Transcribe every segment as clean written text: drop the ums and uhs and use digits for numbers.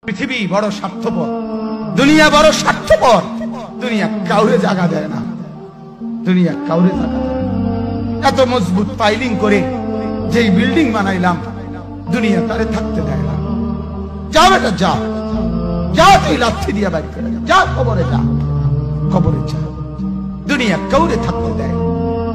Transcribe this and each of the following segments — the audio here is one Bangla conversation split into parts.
পৃথিবী বড় স্বার্থপর, দুনিয়া বড় স্বার্থপর। দুনিয়া কাউরে জায়গা দেয় না, দুনিয়া কাউরে জায়গা দেয় না। এত মজবুত পাইলিং করে যেই বিল্ডিং বানাইলাম, দুনিয়া তারে থাকতে দেয় না। যা বেটা যা, যা তুই লাথি দিয়া বাইর করে যা, কবরে যা, কবরে যা। দুনিয়া কাউরে থাকতে দেয় না।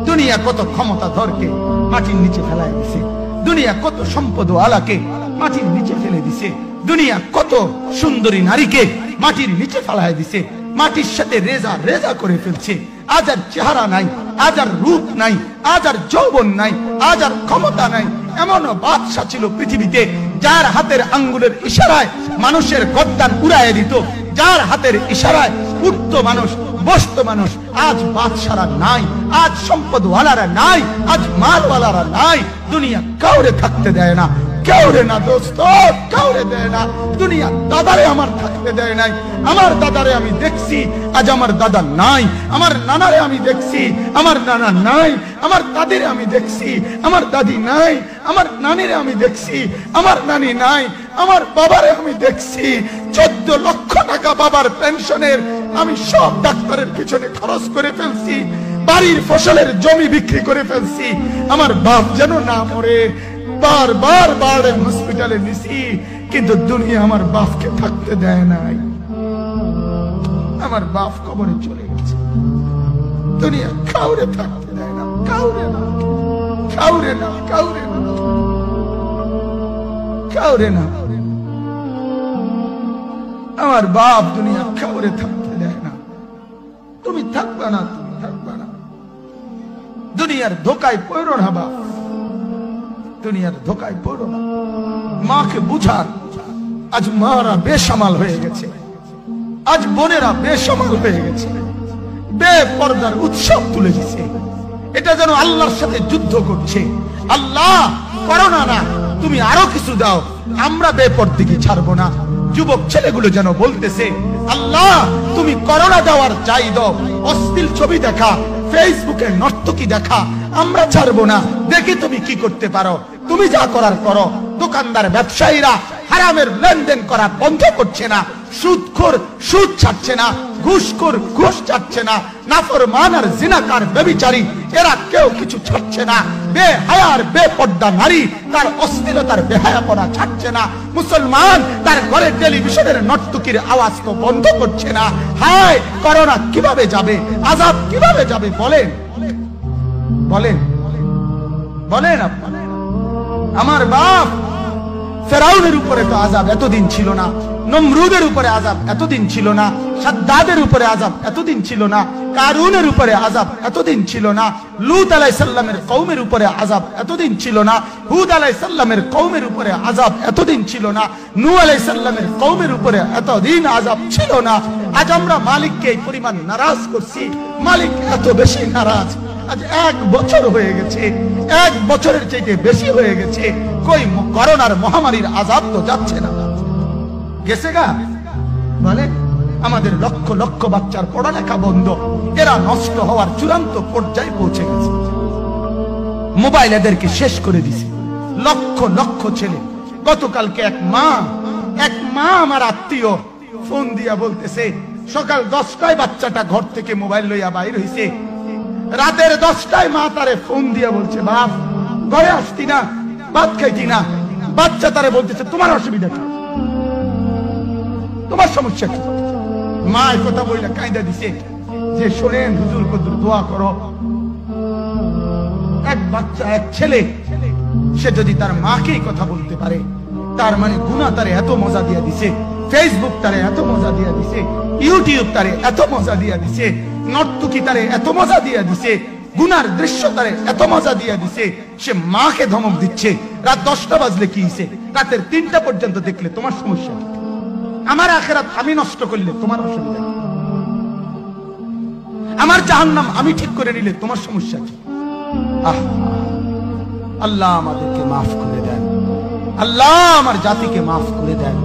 দুনিয়া কত ক্ষমতা ধরকে মাটির নিচে ফেলাই দিছে, দুনিয়া কত সম্পদ আলাকে মাটির নিচে ফেলে দিছে, দুনিয়া কত সুন্দরী নারীকে মাটির নিচে ফেলাই দিছে, মাটির সাথে রেজা রেজা করে ফেলছে। আজ আর চেহারা নাই, আজ আর রূপ নাই, আজ আর যৌবন নাই, আজ আর ক্ষমতা নাই। এমনও বাদশা ছিল পৃথিবীতে যার হাতের আঙ্গুলের ইশারায় মানুষের গর্দান উড়াইয়া দিত, যার হাতের ইশারায় উঠতো মানুষ, বসতো মানুষ। আজ বাদশারা নাই, আজ সম্পদওয়ালারা নাই, আজ মালওয়ালারা নাই। দুনিয়া কাউরে থাকতে দেয় না, কাউরে না দোস্ত, কাউরে দেয় না। দুনিয়া দাদারে আমার থাকতে দেয় নাই। আমার দাদারে আমি দেখছি, আজ আমার দাদা নাই। আমার নানারে আমি দেখছি, আমার নানা নাই। আমার দাদিরে আমি দেখছি, আমার দাদি নাই। আমার নানিরে আমি দেখছি, আমার নানি নাই। আমার বাবারে আমি দেখছি, 14 লক্ষ টাকা বাবার পেনশনের আমি সব ডাক্তারের পিছনে খরচ করে ফেলছি, বাড়ির ফসলের জমি বিক্রি করে ফেলছি। আমার বাপ যেন না মরে বারবার বারে হসপিটালে নিছি, কিন্তু দুনিয়া আমার বাপকে থাকতে দেয় নাই। আমার বাপ কবরে চলে গেছে, দুনিয়া কাউরে থাকতে দেয় না, কাউরে না, কাউরে না, কাউরে না, কাউরে না। আমার বাপ দুনিয়া কাউরে থাকতে দেয় না। তুমি থাকবা না, তুমি থাকবা না। দুনিয়ার ধোকায় পড়ো না বাপ, দুনিয়ার ধোকায় পড়ো না। মাকে বুঝার, আজ মারা বেসামাল হয়ে গেছে, আজ বোনেরা বেসামাল হয়ে গেছে, বেপরদার উৎসব তুলে দিছে। এটা যেন আল্লাহর সাথে যুদ্ধ করছে। আল্লাহ করোনা না, তুমি আরো কিছু দাও, আমরা বেপরদিকে ছাড়বো না। যুবক ছেলেগুলো যেন বলতেছে, আল্লাহ তুমি করোনা দেওয়ার চাই দাও, অশ্লীল ছবি দেখা, ফেসবুকে নর্তকী দেখা আমরা ছাড়বো না। দেখি তুমি কি করতে পারো, তুমি যা করার করো। দোকানদার ব্যবসায়ীরা হারামের লেনদেন করা বন্ধ করছে না, সুদখোর সুদ ছাড়ছে না, ঘুষখোর ঘুষ ছাড়ছে না, নাফরমান আর জিনাকার ব্যভিচারী এরা কেউ কিছু ছাড়ছে না। বেহায়ার বেপর্দা নারী তার অশ্লীলতার বেহায়াপনা ছাড়ছে না। মুসলমান তার ঘরে টেলিভিশনের নর্তকীর আওয়াজ তো বন্ধ করছে না। হায় করোনা কিভাবে যাবে, আযাব কিভাবে যাবে বলেন, বলেন, বলেন আপনারা। আমার বাপ ফেরাউনের উপরে তো আযাব এতদিন ছিল না, নমরুদের উপরে আযাব এতদিন ছিল না, সাদ্দাদের উপরে আযাব এতদিন ছিল না, কারুনের উপরে আযাব এতদিন ছিল না, লূত আলাইহিস সালামের কওমের উপরে আযাব এতদিন ছিল না, হুদ আলাইহিস সালামের কওমের উপরে আযাব এতদিন ছিল না, নূহ আলাইহিস সালামের কওমের উপরে এতদিন আযাব ছিল না। আজ আমরা মালিককে এই পরিমাণ নারাজ করছি, মালিক এত বেশি নারাজ। আজ 1 বছর হয়ে গেছে, 1 বছরের চাইতে বেশি হয়ে গেছে, কই করোনার মহামারীর আযাব তো যাচ্ছে না, গেছে গা বলে। আমাদের লক্ষ লক্ষ বাচ্চার পড়ালেখা বন্ধ, এরা নষ্ট হওয়ার চূড়ান্ত পর্যায়ে পৌঁছে গেছে। মোবাইল এদেরকে শেষ করে দিছে, লক্ষ লক্ষ ছেলে। গতকালকে এক মা আমার আত্মীয় ফোন দিয়া বলতেছে, সকাল 10টায় বাচ্চাটা ঘর থেকে মোবাইল লইয়া বাইর হইছে, রাতের 10টায় মা তারে ফোন দিয়া বলছে, বাপ ঘরে আসতি না, ভাত খাইতি না। বাচ্চা তারে বলতেছে, তোমার অসুবিধা কি, তোমার সমস্যা কি? মা এই কথা বইলা কাঁদা দিছে যে, শোনেন হুজুর কদুর দোয়া করো। এক বাচ্চা, এক ছেলে, সে যদি তার মাকেই কথা বলতে পারে, তার মানে গুনাহ তারে এত মজা দিয়া দিছে, ফেসবুক তারে এত মজা দিয়া দিছে, ইউটিউব তারে এত মজা দিয়া দিছে, নর্তকী তারে এত মজা দিয়া দিছে, গুনার দৃশ্য তারে এত মজা দিয়া দিছে, সে মাকে ধমক দিচ্ছে। রাত 10টা বাজলে কি হইছে, রাতের 3টা পর্যন্ত দেখলে তোমার সমস্যা কি? আমার আখিরাত আমি নষ্ট করলে তোমার অসুবিধা কি? আমার জাহান্নাম আমি ঠিক করে নিলে তোমার সমস্যা কি? আল্লাহ আমাদেরকে মাফ করে দেন, আল্লাহ আমার জাতিকে মাফ করে দেন।